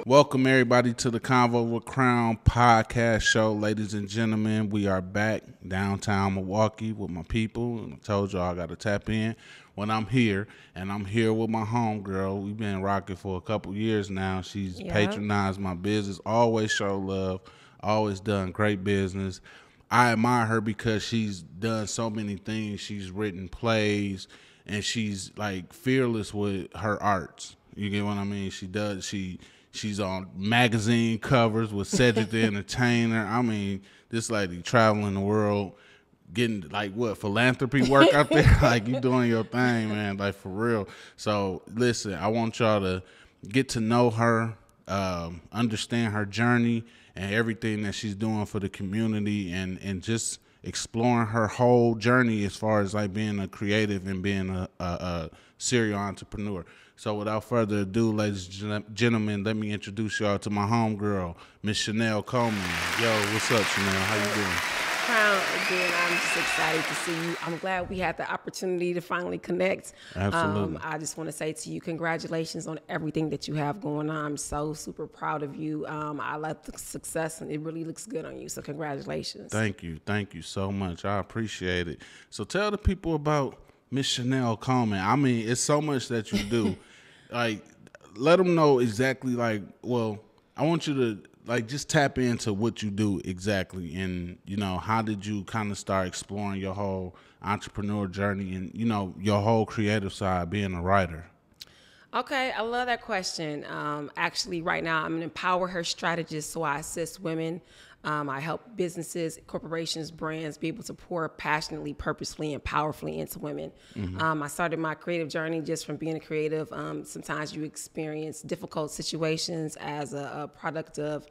Welcome everybody to the Convo with Crown podcast show, ladies and gentlemen. We are back downtown Milwaukee with my people, and I told y'all I got to tap in when I'm here, and I'm here with my homegirl. We've been rocking for a couple years now. She's patronized my business, always show love, always done great business. I admire her because she's done so many things. She's written plays, and she's like fearless with her arts. You get what I mean? She's on magazine covers with Cedric the Entertainer. I mean, this lady traveling the world, getting like philanthropy work out there. Like, you doing your thing, man, like for real. So listen, I want y'all to get to know her, understand her journey and everything that she's doing for the community, and just exploring her whole journey as far as like being a creative and being a serial entrepreneur. So without further ado, ladies and gentlemen, let me introduce y'all to my homegirl, Miss Chanelle Coleman. Yo, what's up, Chanelle? How you doing? Crown, again, I'm just excited to see you. I'm glad we had the opportunity to finally connect. Absolutely. I just want to say to you, congratulations on everything that you have going on. I'm so super proud of you. I love the success, and it really looks good on you. So congratulations. Thank you. Thank you so much. I appreciate it. So tell the people about Miss Chanelle Coleman. I mean, it's so much that you do. Like, let them know exactly, like, well, I want you to, like, just tap into what you do exactly. And, you know, how did you kind of start exploring your whole entrepreneur journey and, you know, your whole creative side, being a writer? Okay, I love that question. Actually, right now, I'm an Empower Her strategist, so I assist women. I help businesses, corporations, brands be able to pour passionately, purposefully, and powerfully into women. Mm-hmm. I started my creative journey just from being a creative. Sometimes you experience difficult situations as a product of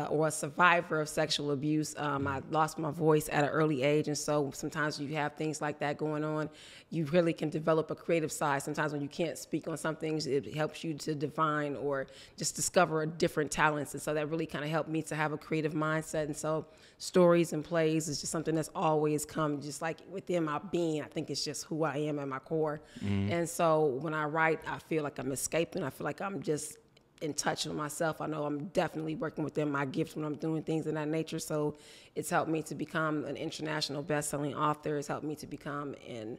or a survivor of sexual abuse. I lost my voice at an early age, and so sometimes you have things like that going on. You really can develop a creative side. Sometimes when you can't speak on some things, it helps you to divine or just discover different talents, and so that really kind of helped me to have a creative mindset. And so stories and plays is just something that's always come just like within my being. I think it's just who I am at my core. Mm-hmm. And so when I write, I feel like I'm escaping. I feel like I'm just in touch with myself. I know I'm definitely working within my gifts when I'm doing things of that nature. So it's helped me to become an international best-selling author. It's helped me to become an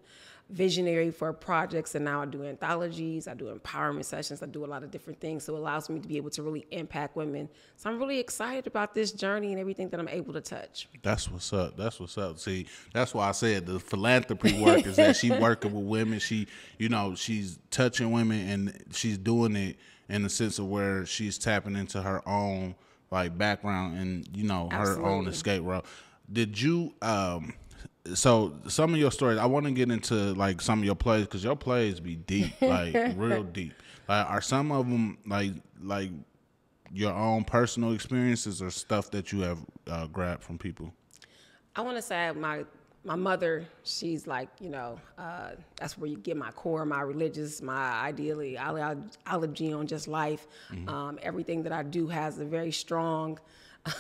visionary for projects, and now I do anthologies, I do empowerment sessions, I do a lot of different things, so it allows me to be able to really impact women. So I'm really excited about this journey and everything that I'm able to touch. That's what's up. That's what's up. See, that's why I said the philanthropy work is that she working with women. She, you know, she's touching women, and she's doing it in the sense of where she's tapping into her own like background and, you know, her own escape route. Did you so some of your stories, I want to get into like some of your plays, because your plays be deep, like real deep. Like, are some of them like your own personal experiences or stuff that you have grabbed from people? I want to say my mother, she's like, you know, that's where you get my core, my religious, my ideology on just life. Mm-hmm. Everything that I do has a very strong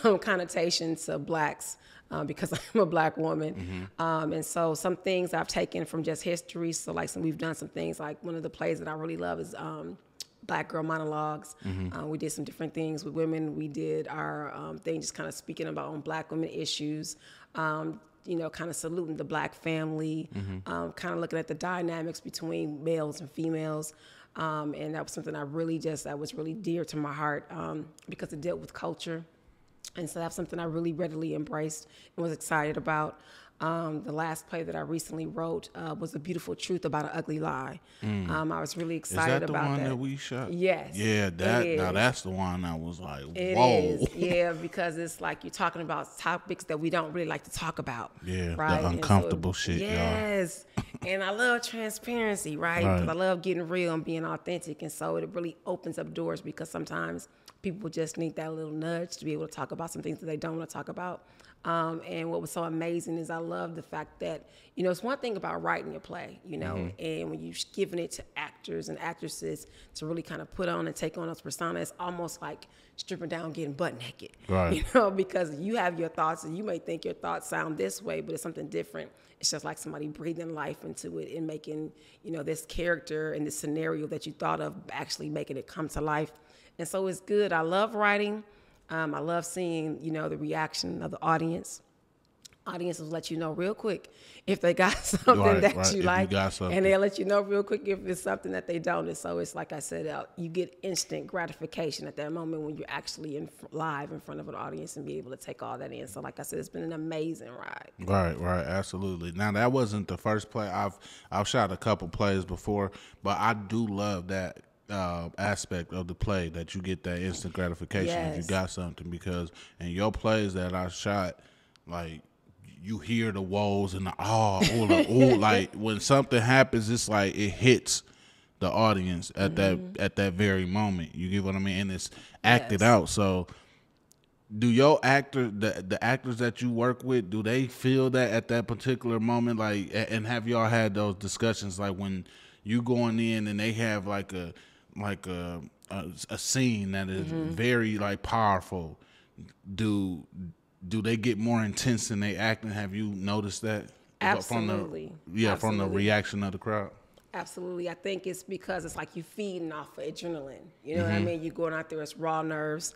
connotation to blacks. Because I'm a black woman. Mm-hmm. And so some things I've taken from just history. So like we've done some things, like one of the plays that I really love is Black Girl Monologues. Mm-hmm. We did some different things with women. We did our thing just kind of speaking about on black women issues, you know, kind of saluting the black family, mm-hmm. Kind of looking at the dynamics between males and females. And that was something that was really dear to my heart because it dealt with culture. And so that's something I really readily embraced and was excited about. The last play that I recently wrote was A Beautiful Truth About an Ugly Lie. I was really excited about that. Is that the one that we shot? Yes. Yeah, now that's the one I was like, whoa. It is, yeah, because it's like you're talking about topics that we don't really like to talk about. Yeah, right? The uncomfortable shit, yes. y'all. And I love transparency, right? Because I love getting real and being authentic. And so it really opens up doors, because sometimes people just need that little nudge to be able to talk about some things that they don't want to talk about. And what was so amazing is I love the fact that, you know, it's one thing about writing a play, you know, and when you're giving it to actors and actresses to really kind of put on and take on those personas, it's almost like stripping down, getting butt naked, you know, because you have your thoughts and you may think your thoughts sound this way, but it's something different. It's just like somebody breathing life into it and making, you know, this character and this scenario that you thought of actually making it come to life. And so it's good. I love writing. I love seeing, you know, the reaction of the audience. Audiences will let you know real quick if they got something that you like, and they'll let you know real quick if it's something that they don't. And so it's like I said, you get instant gratification at that moment when you're actually live in front of an audience and be able to take all that in. So like I said, it's been an amazing ride. Right, absolutely. Now that wasn't the first play. I've shot a couple plays before, but I do love that aspect of the play that you get that instant gratification if you got something, because in your plays that I shot, like, you hear the woes and the like when something happens, it's like it hits the audience at that very moment. You get what I mean? And it's acted out. So do your the actors that you work with, do they feel that at that particular moment? Like, and have y'all had those discussions, like when you going in and they have like a scene that is very like powerful, do they get more intense than they acting? Have you noticed that? Absolutely. From the reaction of the crowd. Absolutely. I think it's because it's like you feeding off of adrenaline. You know what I mean? You're going out there, it's raw nerves.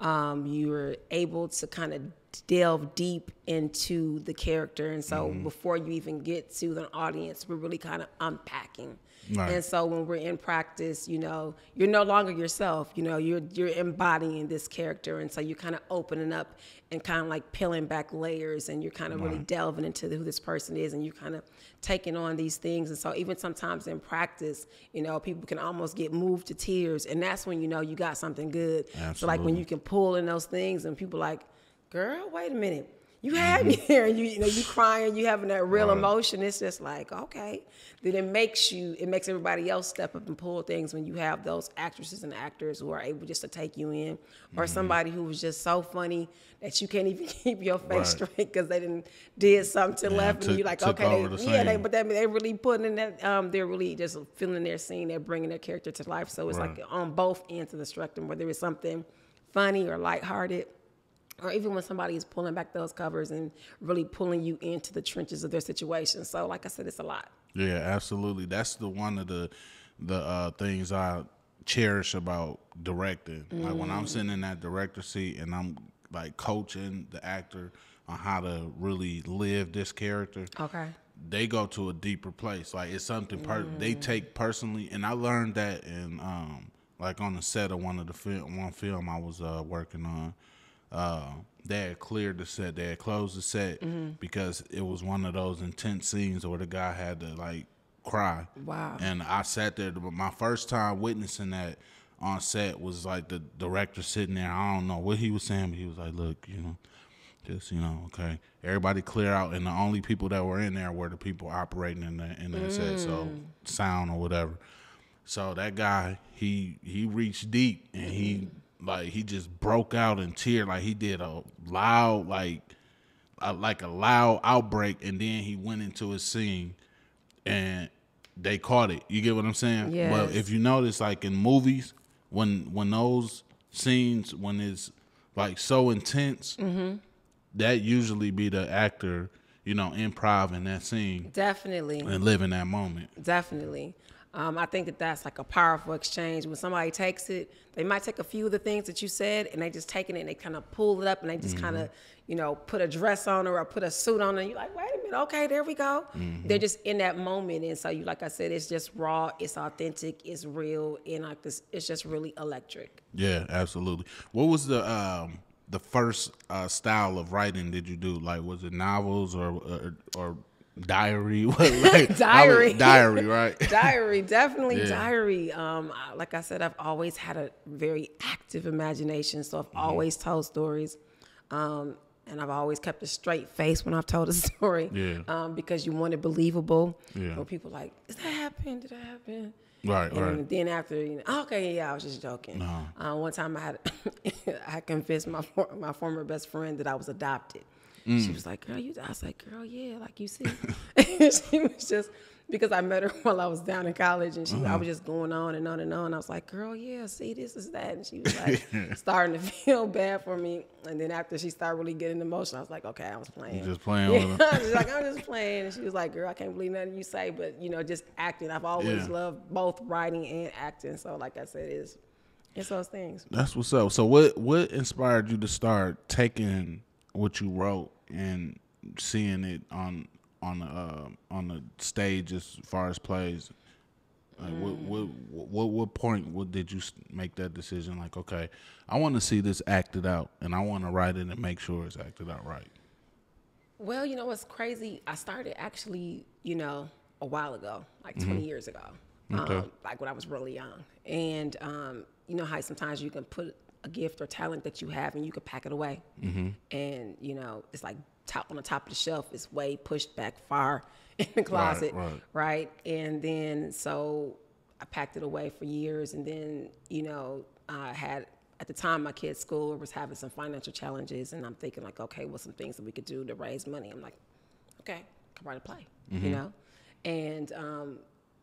You're able to kind of delve deep into the character. And so before you even get to the audience, we're really kind of unpacking. Right. And so when we're in practice, you know, you're no longer yourself. You know, you're embodying this character, and so you're kind of opening up and kind of like peeling back layers, and you're kind of really delving into who this person is, and you're kind of taking on these things. And so even sometimes in practice, you know, people can almost get moved to tears, and that's when you know you got something good. Absolutely. So like when you can pull in those things, and people like, girl, wait a minute. You had me here, and you know, you crying, you having that real emotion. It's just like, okay. Then it makes everybody else step up and pull things when you have those actresses and actors who are able just to take you in, or somebody who was just so funny that you can't even keep your face straight because they did something to the left, and you're like, okay, but they really putting in that, they're really just feeling their scene, they're bringing their character to life. So it's like on both ends of the spectrum, whether it's something funny or lighthearted, or even when somebody is pulling back those covers and really pulling you into the trenches of their situation. So like I said, it's a lot. Yeah, absolutely. That's one of the things I cherish about directing. Like when I'm sitting in that director seat and I'm like coaching the actor on how to really live this character. Okay. They go to a deeper place. Like it's something they take personally. And I learned that in like on the set of one film I was working on. They had cleared the set, they had closed the set because it was one of those intense scenes where the guy had to like cry. Wow. And I sat there, but my first time witnessing that on set was like the director sitting there. I don't know what he was saying, but he was like, look, you know, just, you know, okay, everybody clear out. And the only people that were in there were the people operating in the set, so sound or whatever. So that guy, he reached deep and he just broke out in tears. Like he did a loud, like a loud outbreak, and then he went into his scene, and they caught it. You get what I'm saying? Yes. But if you notice, like in movies, when those scenes, when it's like so intense, that usually be the actor, you know, improv in that scene. Definitely. And live in that moment. Definitely. I think that's like a powerful exchange. When somebody takes it, they might take a few of the things that you said, and they just taking it and they kind of pull it up, and they just kind of, you know, put a dress on her or put a suit on her, and you're like, wait a minute, okay, there we go. They're just in that moment, and so you, like I said, it's just raw, it's authentic, it's real, and like this, it's just really electric. Yeah, absolutely. What was the first style of writing did you do? Like, was it novels or diary? Diary, right? Diary, definitely diary. Like I said, I've always had a very active imagination, so I've always told stories, and I've always kept a straight face when I've told a story, because you want it believable. When people like, did that happen? Right, and right. then after, okay, yeah, I was just joking. No. One time I convinced my former best friend that I was adopted. She was like, girl, I was like, girl, yeah, like you see. She was just, because I met her while I was down in college, and I was just going on and on and on. I was like, girl, yeah, see, this is that. And she was like starting to feel bad for me. And then after she started really getting emotional, I was like, okay, I was playing. You just playing with her. She's like, I'm just playing. And she was like, girl, I can't believe nothing you say, but, just acting. I've always loved both writing and acting. So like I said, it's those things. That's what's up. So what inspired you to start taking what you wrote and seeing it on the stage as far as plays? Like what point did you make that decision? Like, okay, I want to see this acted out, and I want to write it and make sure it's acted out right. Well, what's crazy? I started actually, a while ago, like 20 years ago, Okay. like when I was really young. And you know how sometimes you can put a gift or talent that you have and you can pack it away. And, it's like on the top of the shelf is way pushed back far in the closet, right? And then so I packed it away for years, and then, I had, at the time, my kid's school was having some financial challenges, and I'm thinking like, okay, what's some things that we could do to raise money? I'm like, okay, I can write a play, and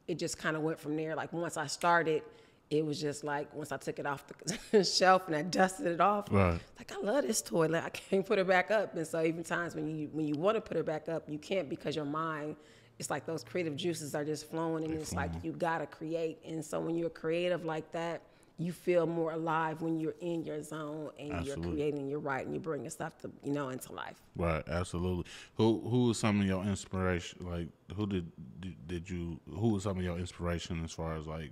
it just kind of went from there. Like once I started, it was just like, once I took it off the shelf and I dusted it off, like, I love this toy. Like, I can't put it back up. And so even times when you want to put it back up, you can't, because your mind, it's like those creative juices are just flowing, and it's like you got to create. And so when you're creative like that, you feel more alive when you're in your zone and you're creating, you're writing, you're bringing stuff to, into life. Right, absolutely. Who was some of your inspiration? Like, who was some of your inspiration as far as like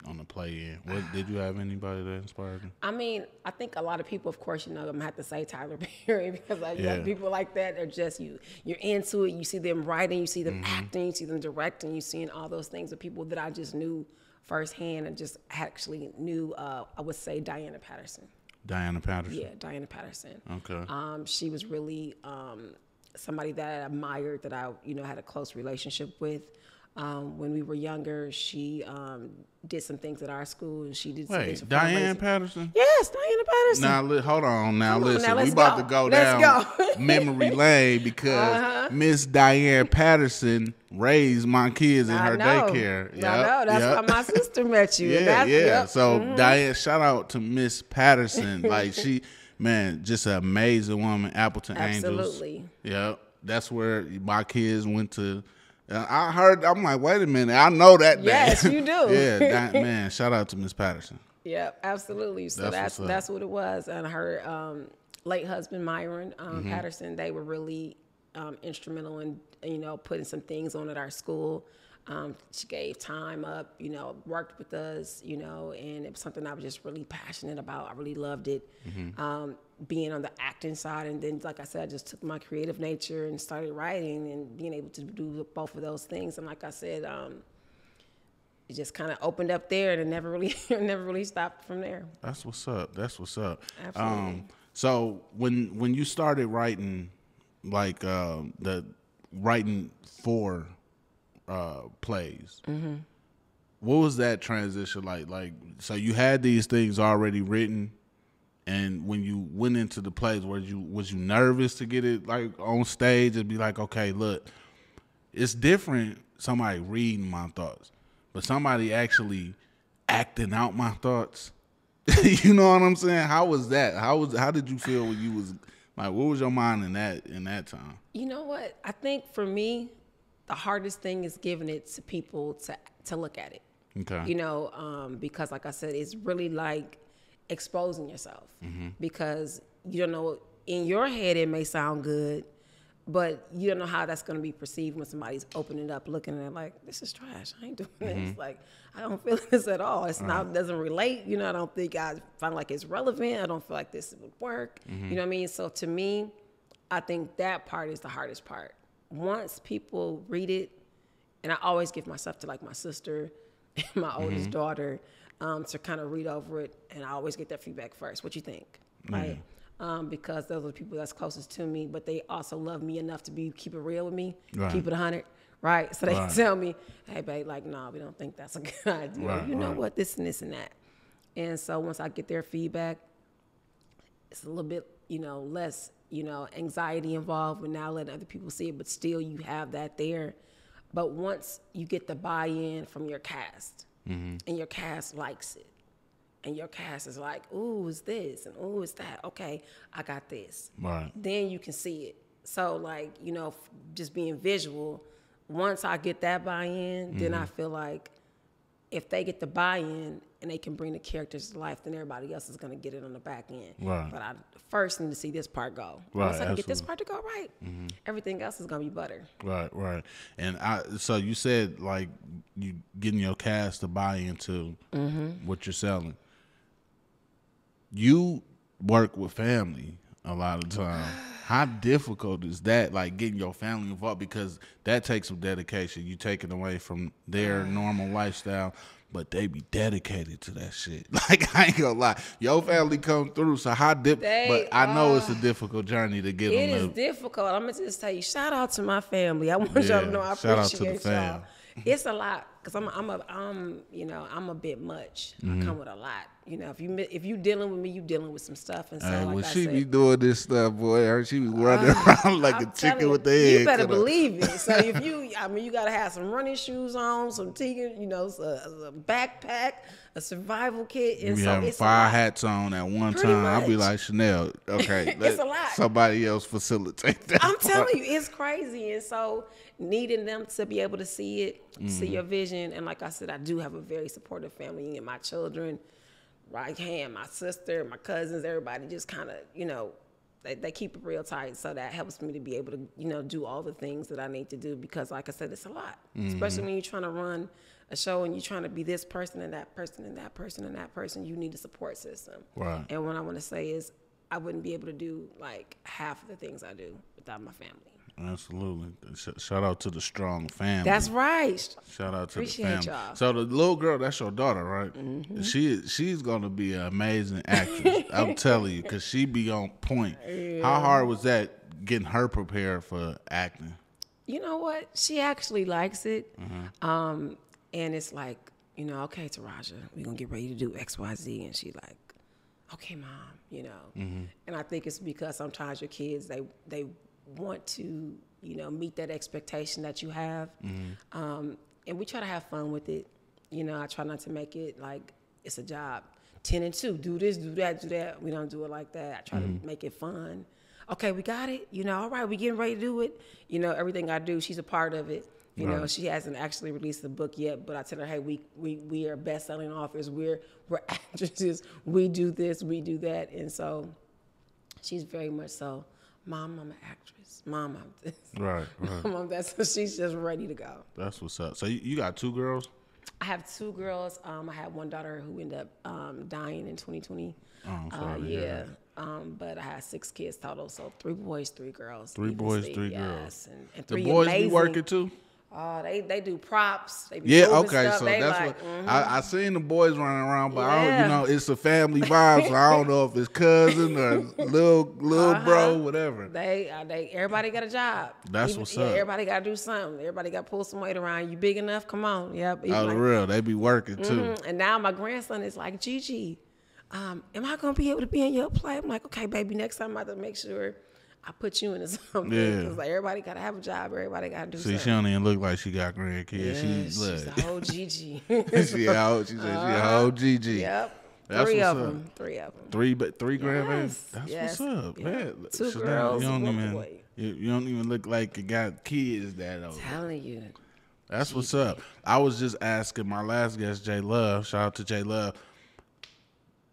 on the play end? What did you have anybody that inspired you? I mean, I think a lot of people, of course, I'm gonna have to say Tyler Perry, because you have people like that. They're just you're into it. You see them writing, you see them acting, you see them directing, you seeing all those things with people that I just knew firsthand, and just actually knew. I would say Diana Patterson. Diana Patterson. Yeah, Diana Patterson. Okay. She was really somebody that I admired, that I had a close relationship with. When we were younger, she did some things at our school, and she did some things for Diane Patterson? Yes, Diana Patterson. Now, hold on. Now, listen, we about to go down memory lane, because Miss Diane Patterson raised my kids in her daycare. I know. That's how my sister met you. So, Diane, shout out to Miss Patterson. Like, she, man, just an amazing woman, Appleton Angels. Absolutely. Yep. That's where my kids went to. I'm like, wait a minute, I know that name. Yes, you do. Man, shout out to Miss Patterson. Yeah, absolutely. So that's what it was. And her late husband, Myron Patterson, they were really instrumental in, putting some things on at our school. She gave time up, worked with us, and it was something I was just really passionate about. I really loved it. Being on the acting side, and then, like I said, I just took my creative nature and started writing, and being able to do both of those things. And like I said, it just kind of opened up there, and it never really stopped from there. That's what's up. Absolutely. So when you started writing, like the writing for plays, what was that transition like? Like, so you had these things already written, and when you went into the plays, was you nervous to get it like on stage and be like, okay, look, it's different somebody reading my thoughts, but somebody actually acting out my thoughts. You know what I'm saying? How was that? How did you feel when you was like, what was your mind in that time? You know what? I think for me, the hardest thing is giving it to people to look at it. Okay. Because like I said, it's really like exposing yourself, because you don't know, in your head it may sound good, but you don't know how that's going to be perceived when somebody's opening it up, looking at it like, this is trash. I ain't doing this. Like, I don't feel this at all. It's not, doesn't relate. I don't think I find like it's relevant. I don't feel like this would work. You know what I mean? So to me, I think that part is the hardest part. Once people read it, and I always give myself to like my sister and my oldest daughter to kind of read over it, and I always get their feedback first. What you think, right? Because those are the people that's closest to me, but they also love me enough to keep it real with me, keep it 100, right? So they Right. tell me, hey, babe, like, no, we don't think that's a good idea. Right, You know right. what, this and this and that. And so once I get their feedback, it's a little bit, less, anxiety involved with now letting other people see it, but still you have that there. But once you get the buy-in from your cast, and your cast likes it, and your cast is like, ooh, it's this, and ooh, it's that. Okay, I got this. Right. Then you can see it. So, like, just being visual, once I get that buy-in, then I feel like if they get the buy-in and they can bring the characters to life, then everybody else is going to get it on the back end. Right. But I first need to see this part go. Right, Once I can get this absolutely. part to go right, everything else is going to be butter. Right. And so you said like you getting your cast to buy into what you're selling. You work with family a lot of time. How difficult is that, like getting your family involved? Because that takes some dedication. You take it away from their normal lifestyle, but they be dedicated to that shit. Like, I ain't gonna lie. Your family come through, so but I know it's a difficult journey to get It them is to. difficult. I'm gonna just tell you, shout out to my family. I want y'all to know I shout out to the appreciate y'all. fam. It's a lot because I'm a bit much. I come with a lot. If you dealing with me, you dealing with some stuff. And so, When I she said, be doing this stuff, boy, she be running around like I'm a telling chicken you, with the head. you better cut off. believe it. So if you gotta have some running shoes on, some ticket, a backpack, a survival kit, You and be so having it's 5 a lot. hats on at one Pretty time. I'll be much. like, Chanelle, okay, let It's a lot. somebody else facilitate that. I'm part. telling you, it's crazy. And so needing them to be able to see it, see your vision. And like I said, I do have a very supportive family, and my children, right hand, my sister, my cousins, everybody just kind of, they keep it real tight. So that helps me to be able to, do all the things that I need to do because, like I said, it's a lot, especially when you're trying to run a show and you're trying to be this person and that person and that person and that person. You need a support system. Right. And what I want to say is I wouldn't be able to do like half of the things I do without my family. Absolutely. Shout out to the strong family. That's right. Shout out to Appreciate the family. y'all. So the little girl, that's your daughter, right? She's gonna be an amazing actress. I'm telling you, because she be on point. Yeah. How hard was that getting her prepared for acting? You know what? She actually likes it. And it's like, okay, Taraja, we're going to get ready to do X, Y, Z. And she like, okay, Mom, And I think it's because sometimes your kids, they want to, meet that expectation that you have. And we try to have fun with it. I try not to make it like it's a job. 10 and 2, do this, do that, do that. We don't do it like that. I try to make it fun. Okay, we got it. All right, we getting ready to do it. Everything I do, she's a part of it. Right. She hasn't actually released the book yet, but I tell her, hey, we are best-selling authors. We're actresses. We do this, we do that. And so she's very much so, Mom, I'm an actress. Mom, I'm this. Right. Mom, I'm that. So she's just ready to go. That's what's up. So you got 2 girls? I have 2 girls. I have one daughter who ended up dying in 2020. Oh, I'm sorry to hear that. But I had 6 kids total, so 3 boys, 3 girls. 3 boys, Evenly, 3 yes. girls. And The 3 boys amazing. be working too? Oh, they do props. They be Yeah, moving okay, stuff. so They that's like, what I seen the boys running around, but I Yeah. don't, it's a family vibe, so I don't know if it's cousin or little bro, whatever. They everybody got a job. That's what's up. Everybody got to do something. Everybody got to pull some weight around. You big enough? Come on. Yep. Oh, the real, they be working too. And now my grandson is like, Gigi, am I gonna be able to be in your play? I'm like, okay, baby. Next time I have to make sure I put you into something. Yeah. Because like everybody got to have a job. Everybody got to do See, something. she don't even look like she got grandkids. Yeah, She's she's a whole Gigi. she out. She said she a whole GG. Yep. That's Three what's of up. them. 3 of them. Three grandbabies. Yes, That's yes, what's up, yeah. man. 2 Chanelle, girls, you don't 1 even boy. you don't even look like you got kids that old. Telling you. That's what's up. I was just asking my last guest, J Love. Shout out to J Love.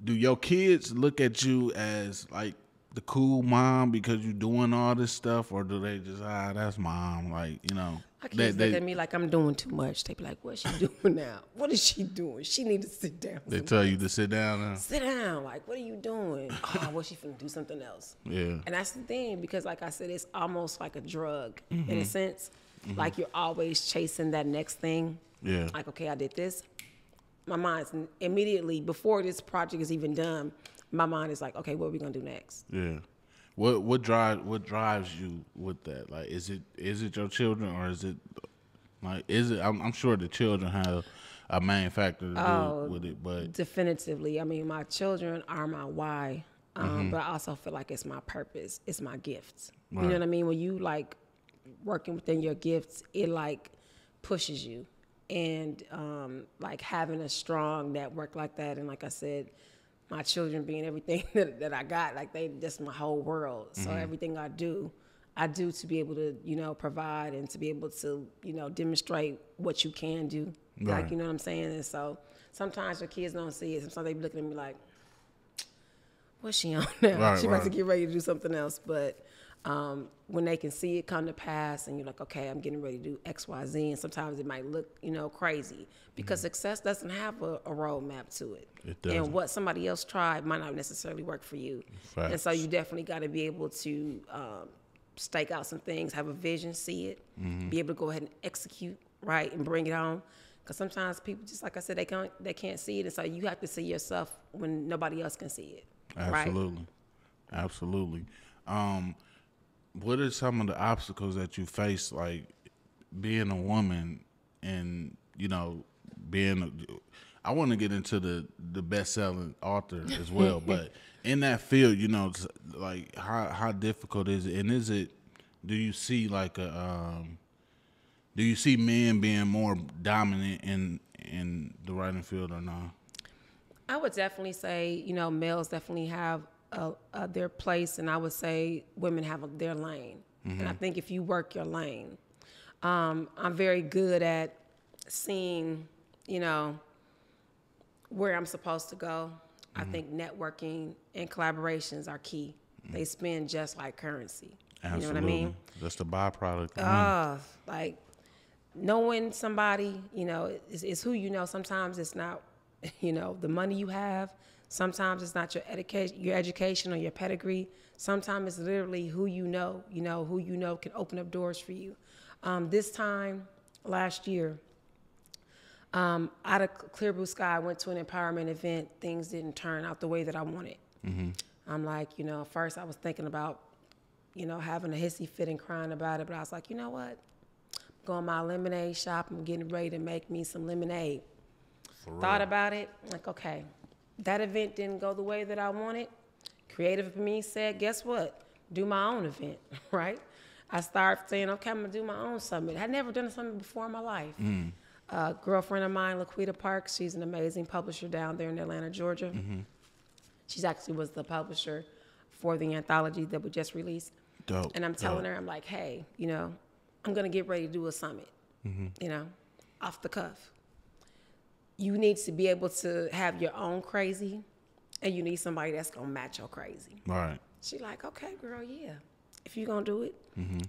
Do your kids look at you as like the cool mom because you doing all this stuff, or do they just that's mom? Like, My kids look at me like I'm doing too much. They be like, what's she doing now? What is she doing? She need to sit down. They tell you to sit down now. Sit down. Like, what are you doing? Oh, well, she finna do something else. Yeah. And that's the thing, because like I said, it's almost like a drug in a sense. Like you're always chasing that next thing. Yeah. Like, okay, I did this. My mind's immediately, before this project is even done, my mind is like, okay, what are we gonna do next? Yeah. What drives you with that? Like, is it your children, or is it Like, is it? I'm sure the children have a main factor to do with it, but Definitively. I mean, my children are my why, but I also feel like it's my purpose. It's my gifts. You know Right. what I mean? When you like working within your gifts, it like pushes you. And like having a strong network like that, and like I said, my children being everything that I got, like they just my whole world. So everything I do to be able to, you know, provide and to be able to, you know, demonstrate what you can do. Right. Like, you know what I'm saying? And so sometimes your kids don't see it. Sometimes they be looking at me like, what's she on now? Right, She about to right. get ready to do something else. But when they can see it come to pass and you're like, okay, I'm getting ready to do X, Y, Z. And sometimes it might look, you know, crazy because success doesn't have a roadmap to it. It doesn't. And what somebody else tried might not necessarily work for you. Facts. And so you definitely got to be able to stake out some things, have a vision, see it, be able to go ahead and execute, right, and bring it on. Because sometimes people, just like I said, they can't see it. And so you have to see yourself when nobody else can see it. Absolutely. Right? Absolutely. What are some of the obstacles that you face, like being a woman and, you know, I want to get into the best-selling author as well, but in that field, you know, like how difficult is it? And do you see like do you see men being more dominant in the writing field or not? I would definitely say, you know, males definitely have their place, and I would say women have their lane. And I think if you work your lane, I'm very good at seeing, you know, where I'm supposed to go. I think networking and collaborations are key. They spend just like currency. Absolutely. You know what I mean? That's the byproduct. Of money. Like knowing somebody, you know, is who you know. Sometimes it's not, you know, the money you have. Sometimes it's not your education or your pedigree. Sometimes it's literally who you know can open up doors for you. This time last year, out of clear blue sky, I went to an empowerment event. Things didn't turn out the way that I wanted. I'm like, you know, first I was thinking about, you know, having a hissy fit and crying about it, but I was like, you know what? Going to my lemonade shop. I'm getting ready to make me some lemonade. Thought about it, like, okay, that event didn't go the way that I wanted. Creative for me said, guess what? Do my own event, right? I started saying, okay, I'm gonna do my own summit. I had never done a summit before in my life. A girlfriend of mine, Laquita Parks, she's an amazing publisher down there in Atlanta, Georgia. She actually was the publisher for the anthology that we just released. Dope. And I'm telling her, I'm like, hey, you know, I'm gonna get ready to do a summit, you know, off the cuff. You need to be able to have your own crazy, and you need somebody that's gonna match your crazy. Right. She like, okay, girl, yeah. If you're gonna do it,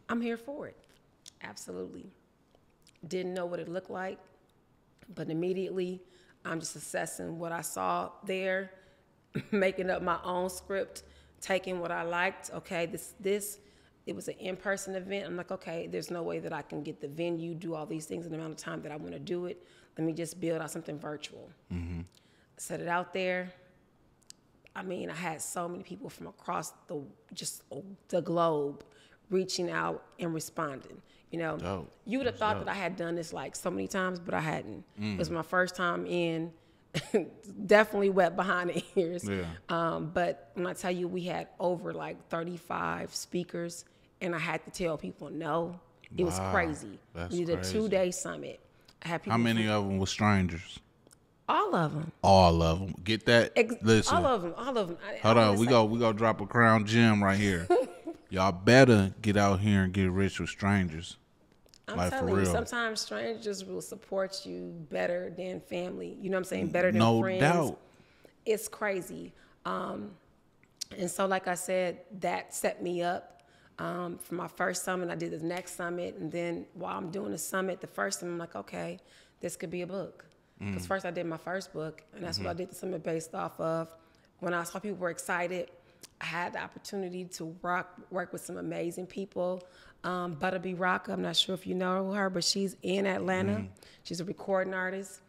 I'm here for it. Absolutely. Didn't know what it looked like, but immediately I'm just assessing what I saw there, making up my own script, taking what I liked. Okay, it was an in-person event. I'm like, okay, there's no way that I can get the venue, do all these things in the amount of time that I want to do it. Let me just build out something virtual. Set it out there. I mean, I had so many people from across the globe reaching out and responding. You know, Dope. You would have thought that I had done this like so many times, but I hadn't. It was my first time in. Definitely wet behind the ears. Yeah. But when I tell you, we had over like 35 speakers, and I had to tell people no. It was crazy. That's We did a crazy. 2-day summit. I had people. How many of them were strangers? All of them. All of them. Get that? Listen. All of them. Hold on. We go drop a crown gem right here. Y'all better get out here and get rich with strangers. I'm like, telling for you, real. sometimes strangers will support you better than family. You know what I'm saying? Better than No friends. doubt. It's crazy. And so, like I said, that set me up for my first summit. I did the next summit. And then while I'm doing the summit, the first time I'm like, okay, this could be a book. Because first I did my first book, and that's what I did the summit based off of. When I saw people were excited, I had the opportunity to work with some amazing people. Butterby Rock, I'm not sure if you know her, but she's in Atlanta. She's a recording artist.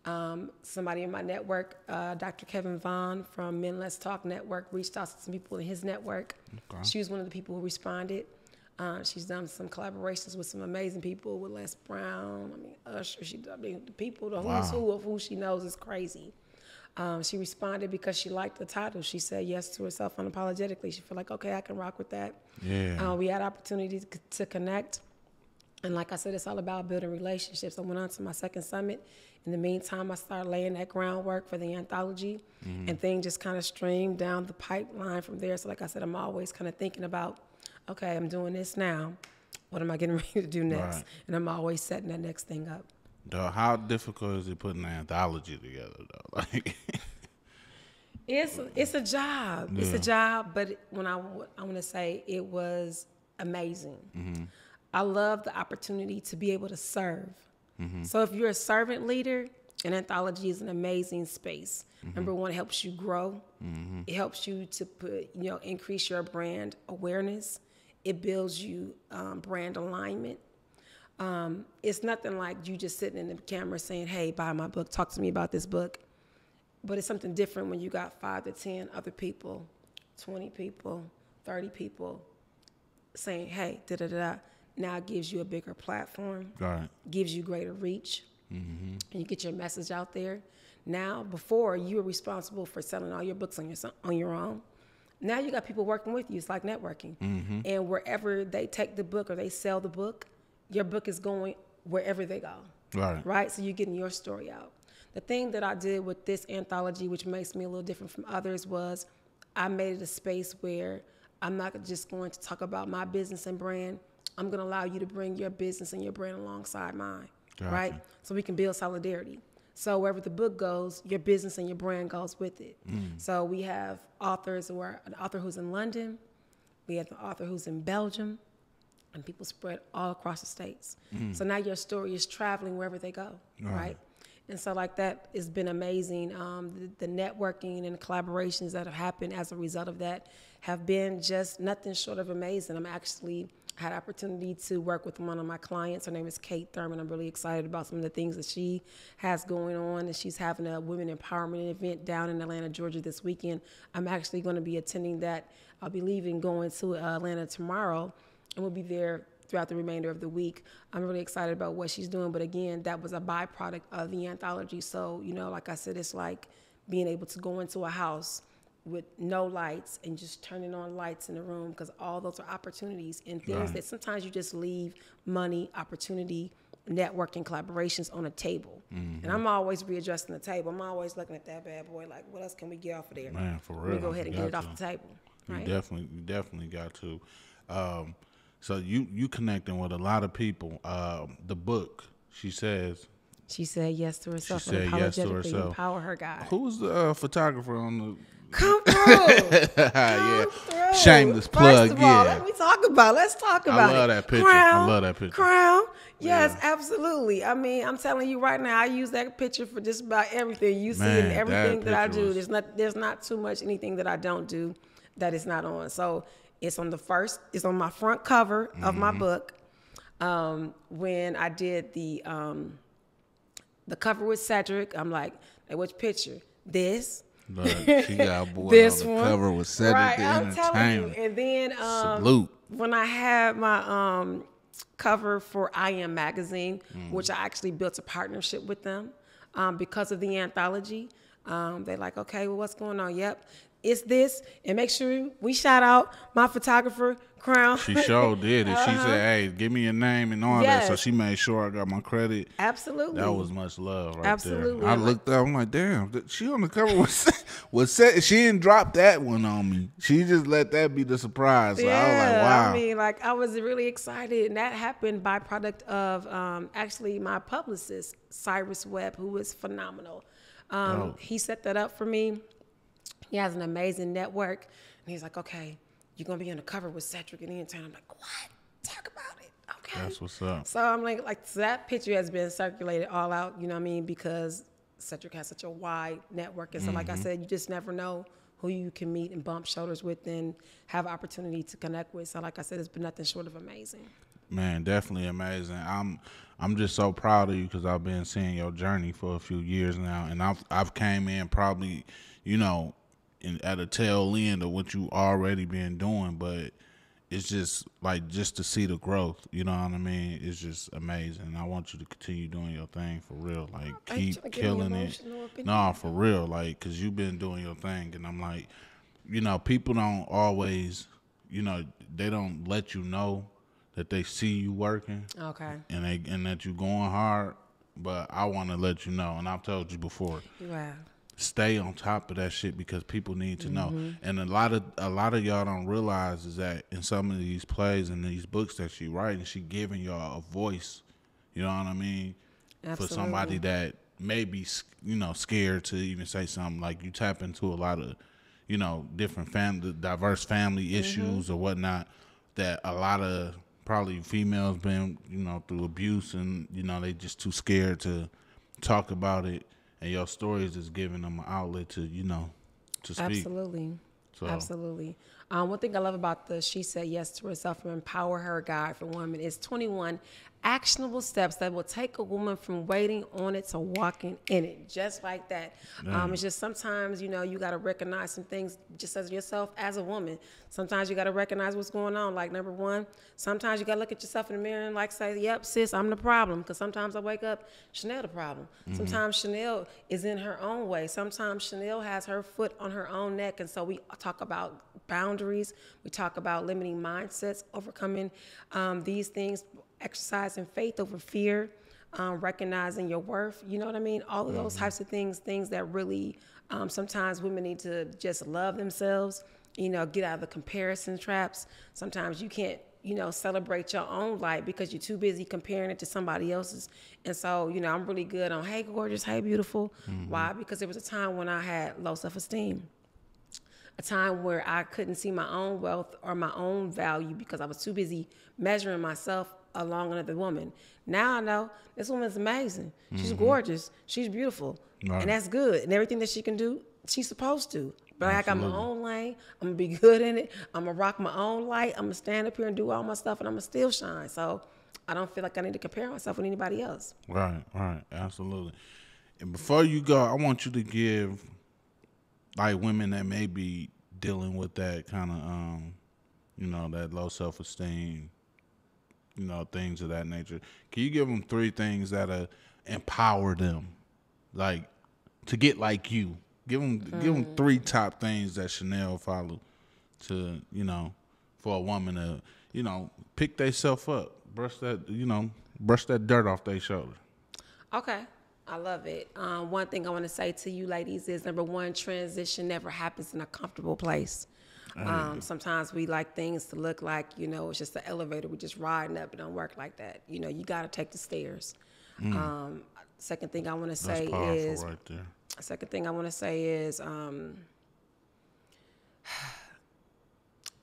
Somebody in my network, Dr. Kevin Vaughn from Men Let's Talk Network, reached out to some people in his network. Okay. She was one of the people who responded. She's done some collaborations with some amazing people, with Les Brown. I mean, Usher. The people, the who's who of who she knows is crazy. She responded because she liked the title. She said yes to herself unapologetically. She felt like, okay, I can rock with that. Yeah. We had opportunity to connect. And like I said, it's all about building relationships. I went on to my second summit. In the meantime, I started laying that groundwork for the anthology, and things just kind of streamed down the pipeline from there. So like I said, I'm always kind of thinking about, okay, I'm doing this now. What am I getting ready to do next? Right. And I'm always setting that next thing up. How difficult is it putting an anthology together, though? Like, it's a job. Yeah. It's a job, but when I want to say it was amazing. I love the opportunity to be able to serve. So if you're a servant leader, an anthology is an amazing space. Number one, it helps you grow. It helps you to increase your brand awareness. It builds you brand alignment. It's nothing like you just sitting in the camera saying, hey, buy my book, talk to me about this book. But it's something different when you got 5 to 10 other people, 20 people, 30 people saying, hey, da-da-da-da. Now it gives you a bigger platform, right. Gives you greater reach, and you get your message out there. Now, before, you were responsible for selling all your books on your own. Now you got people working with you. It's like networking. And wherever they take the book or they sell the book, your book is going wherever they go. Right? So you're getting your story out. The thing that I did with this anthology, which makes me a little different from others, was I made it a space where I'm not just going to talk about my business and brand. I'm going to allow you to bring your business and your brand alongside mine, right? So we can build solidarity. So wherever the book goes, your business and your brand goes with it. So we have authors, an author who's in London, we have an author who's in Belgium, and people spread all across the states. So now your story is traveling wherever they go, right? And so like that has been amazing. The networking and the collaborations that have happened as a result of that have been just nothing short of amazing. I'm actually had opportunity to work with one of my clients. Her name is Kate Thurman. I'm really excited about some of the things that she has going on, and she's having a women empowerment event down in Atlanta, Georgia this weekend. I'm actually going to be attending that. I'll be leaving, going to Atlanta tomorrow, and we'll be there throughout the remainder of the week. I'm really excited about what she's doing, but again, that was a byproduct of the anthology. So, like I said, it's like being able to go into a house with no lights and just turning on lights in the room, because all those are opportunities and things that sometimes you just leave money, opportunity, networking, collaborations on a table. And I'm always readjusting the table. I'm always looking at that bad boy like, what else can we get off of there? Man, for real. Let me go ahead and get it off the table. Right? You definitely got to. So you connecting with a lot of people. The book, she said yes to herself. She said yes to herself. Empower her guy. Who's the photographer on the... Come through. Yeah. Shameless plug. First of all, let's talk about it. I love that picture. I love that picture. Crown. Yes, absolutely. I mean, I'm telling you right now, I use that picture for just about everything you see and everything that I do. There's not too much anything that I don't do that is not on. So it's on my front cover of my book. When I did the cover with Cedric, I'm like, hey, which picture? This. Look, she got a boy this on the cover with Cedric right, the I'm telling you. And then salute. When I had my cover for I Am Magazine, which I actually built a partnership with them because of the anthology. They're like, okay, well, what's going on? Yep, it's this. And make sure we shout out my photographer, Crown. She sure did. And she said, hey, give me your name and all that. So she made sure I got my credit. Absolutely. That was much love right Absolutely. there. I looked up, I'm like, damn, she on the cover was set. She didn't drop that one on me. She just let that be the surprise. So I was like, wow. I mean, I was really excited. And that happened by product of actually my publicist, Cyrus Webb, who is phenomenal. He set that up for me. He has an amazing network. And he's like, okay, you're going to be on the cover with Cedric and Ian Turner. I'm like, what? Talk about it. Okay. That's what's up. So I'm so that picture has been circulated all out, you know what I mean? Because Cedric has such a wide network. And so like I said, you just never know who you can meet and bump shoulders with and have opportunity to connect with. So like I said, it's been nothing short of amazing. Man, definitely amazing. I'm just so proud of you because I've been seeing your journey for a few years now. And I've came in probably, at a tail end of what you already been doing, but it's just like just to see the growth, you know what I mean? It's just amazing. I want you to continue doing your thing for real. Like keep killing it. No, for real. Like, cause you've been doing your thing, and I'm like, you know, people don't always, you know, they don't let you know that they see you working. Okay. And that you going hard. But I want to let you know, and I've told you before. You have. Stay on top of that shit because people need to know. And a lot of y'all don't realize is that in some of these plays and these books that she writing, she giving y'all a voice. You know what I mean? Absolutely. For somebody that may be, you know, scared to even say something. Like you tap into a lot of, you know, different diverse family issues or whatnot that a lot of probably females been, you know, through abuse and, you know, they just too scared to talk about it. And your stories is giving them an outlet to, you know, to speak. Absolutely. So. Absolutely. One thing I love about the She Said Yes to Herself and Empower Her Guide for Women is 21 actionable steps that will take a woman from waiting on it to walking in it, just like that. It's just sometimes, you know, you got to recognize some things just as yourself as a woman. Sometimes you got to recognize what's going on. Like, number one, sometimes you got to look at yourself in the mirror and like say, yep, sis, I'm the problem. Because sometimes I wake up, Chanelle the problem. Sometimes Chanelle is in her own way. Sometimes Chanelle has her foot on her own neck. And so we talk about boundaries. We talk about limiting mindsets, overcoming these things, exercising faith over fear, recognizing your worth. You know what I mean? All of those types of things that really sometimes women need to just love themselves, you know, get out of the comparison traps. Sometimes you can't, you know, celebrate your own life because you're too busy comparing it to somebody else's. And so, you know, I'm really good on, hey, gorgeous, hey, beautiful. Why? Because there was a time when I had low self-esteem. A time where I couldn't see my own wealth or my own value because I was too busy measuring myself along another woman. Now I know this woman's amazing. She's gorgeous. She's beautiful. Right. And that's good. And everything that she can do, she's supposed to. But I got my own lane. I'm going to be good in it. I'm going to rock my own light. I'm going to stand up here and do all my stuff, and I'm going to still shine. So I don't feel like I need to compare myself with anybody else. Right. Absolutely. And before you go, I want you to give, like, women that may be dealing with that kind of, you know, that low self-esteem, you know, things of that nature. Can you give them 3 things that empower them, like, to get like you? Give them 3 top things that Chanelle follow to, you know, for a woman to, you know, pick themselves up, brush that dirt off their shoulder. Okay. I love it. One thing I want to say to you ladies is, number one, transition never happens in a comfortable place. Sometimes we like things to look like, you know, it's just the elevator. We're just riding up. It don't work like that. You know, you got to take the stairs. Second thing I want to say is, right there. Second thing I want to say is,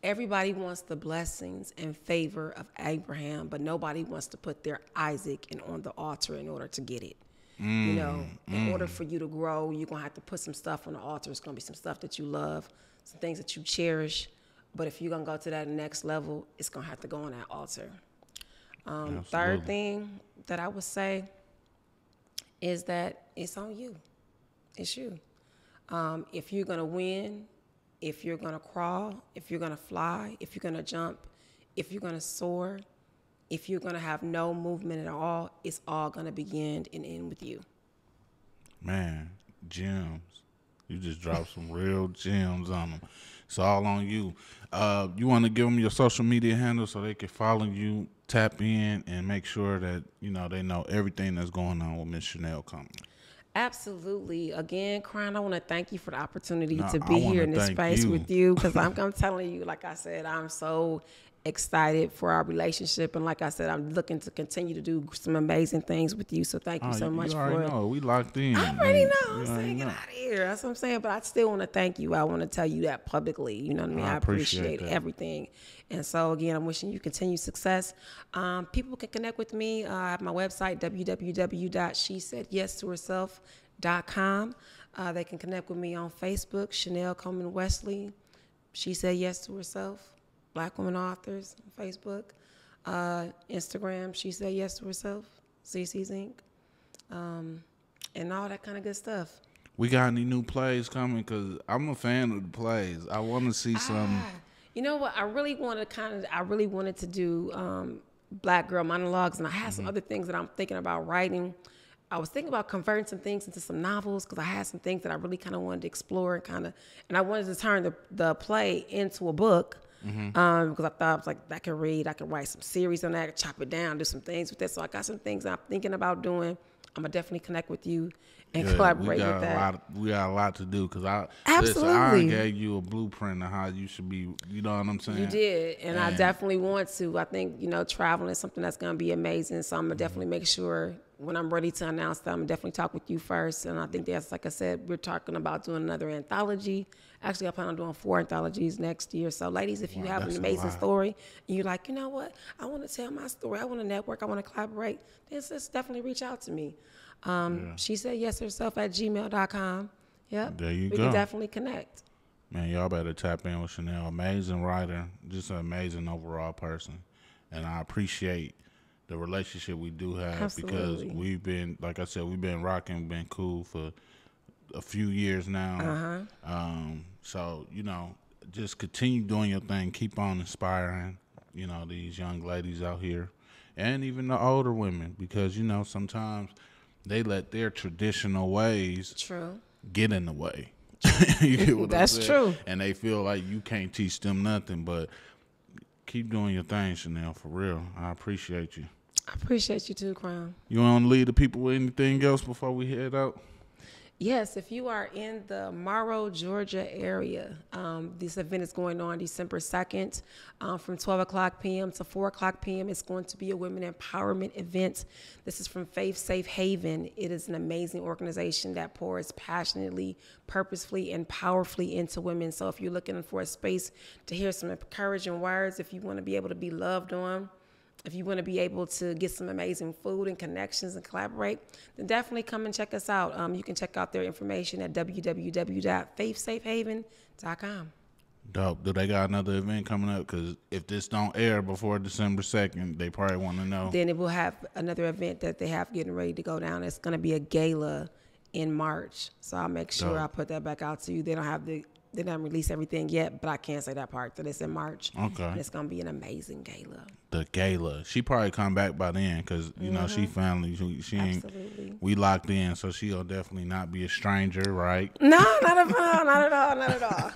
everybody wants the blessings and favor of Abraham, but nobody wants to put their Isaac on the altar in order to get it. You know, in order for you to grow, you're going to have to put some stuff on the altar. It's going to be some stuff that you love, some things that you cherish. But if you're going to go to that next level, it's going to have to go on that altar. Third thing that I would say is that it's on you. It's you. If you're going to win, if you're going to crawl, if you're going to fly, if you're going to jump, if you're going to soar, if you're going to have no movement at all, it's all going to begin and end with you. Man, gems. You just dropped some real gems on them. It's all on you. You want to give them your social media handles so they can follow you, tap in, and make sure that, you know, they know everything that's going on with Miss Chanelle Coleman. Absolutely. Again, Crown, I want to thank you for the opportunity to be here in this space with you, because I'm telling you, like I said, I'm so excited for our relationship, and like I said, I'm looking to continue to do some amazing things with you. So thank you so much for it. You already know. We locked in. I already know. I'm saying get out of here. That's what I'm saying. But I still want to thank you. I want to tell you that publicly. You know what I mean? I appreciate everything. And so again, I'm wishing you continued success. People can connect with me. I have my website, www.shesaidyesToHerself.com. They can connect with me on Facebook, Chanelle Coleman-Wesley. She Said Yes to Herself. Black Women Authors on Facebook, Instagram, She Said Yes to Herself, CC's Inc., and all that kind of good stuff. We got any new plays coming? Because I'm a fan of the plays. I want to see some. You know what? I really wanted to do Black girl monologues, and I had some other things that I'm thinking about writing. I was thinking about converting some things into some novels because I had some things that I really kind of wanted to explore and I wanted to turn the play into a book. Because I thought I was like, I could read, I could write some series on that, chop it down, do some things with it. So I got some things I'm thinking about doing. I'm gonna definitely connect with you and collaborate with that. We got a lot to do because I gave you a blueprint of how you should be. You know what I'm saying? You did, and I definitely want to. I think traveling is something that's gonna be amazing. So I'm gonna definitely make sure when I'm ready to announce that, I'm gonna definitely talk with you first. And I think that's, like I said, we're talking about doing another anthology. Actually, I plan on doing 4 anthologies next year. So, ladies, if you have an amazing story and you're like, you know what, I want to tell my story, I want to network, I want to collaborate, then just definitely reach out to me. She said yes herself at gmail.com. Yep. There you go. We can definitely connect. Man, y'all better tap in with Chanelle. Amazing writer, just an amazing overall person. And I appreciate the relationship we do have because we've been, like I said, we've been rocking, been cool for a few years now. So, just continue doing your thing. Keep on inspiring, these young ladies out here and even the older women because, sometimes they let their traditional ways get in the way. You get what I'm saying? That's true. And they feel like you can't teach them nothing, but keep doing your thing, Chanelle, for real. I appreciate you. I appreciate you too, Crown. You want to lead the people with anything else before we head out? Yes, if you are in the Morrow, Georgia area, this event is going on December 2nd from 12 o'clock p.m. to 4 o'clock p.m. It's going to be a women empowerment event. This is from Faith Safe Haven. It is an amazing organization that pours passionately, purposefully, and powerfully into women. So if you're looking for a space to hear some encouraging words, if you want to be able to be loved on, if you want to be able to get some amazing food and connections and collaborate, then definitely come and check us out. You can check out their information at www.faithsafehaven.com. Dope. Do they got another event coming up? Because if this don't air before December 2nd, they probably want to know. Then it will have another event that they have getting ready to go down. It's going to be a gala in March. So I'll make sure I put that back out to you. They don't release everything yet, but I can't say that part. That it's in March. Okay. And it's going to be an amazing gala. The gala. She probably come back by then because, she family. She ain't. Absolutely. We locked in, so she'll definitely not be a stranger, right? No, not at all. Not at all. Not at all.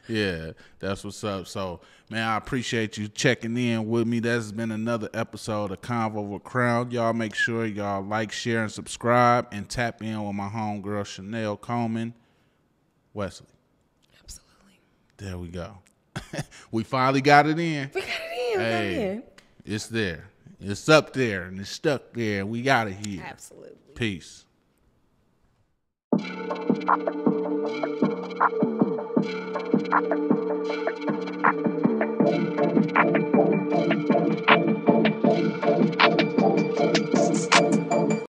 Yeah, that's what's up. So, man, I appreciate you checking in with me. That's been another episode of Convo with Crown. Y'all make sure y'all like, share, and subscribe, and tap in with my homegirl, Chanelle Coleman-Wesley. There we go. We finally got it in. We got it in. It's there. It's up there and it's stuck there. We got it here. Absolutely. Peace.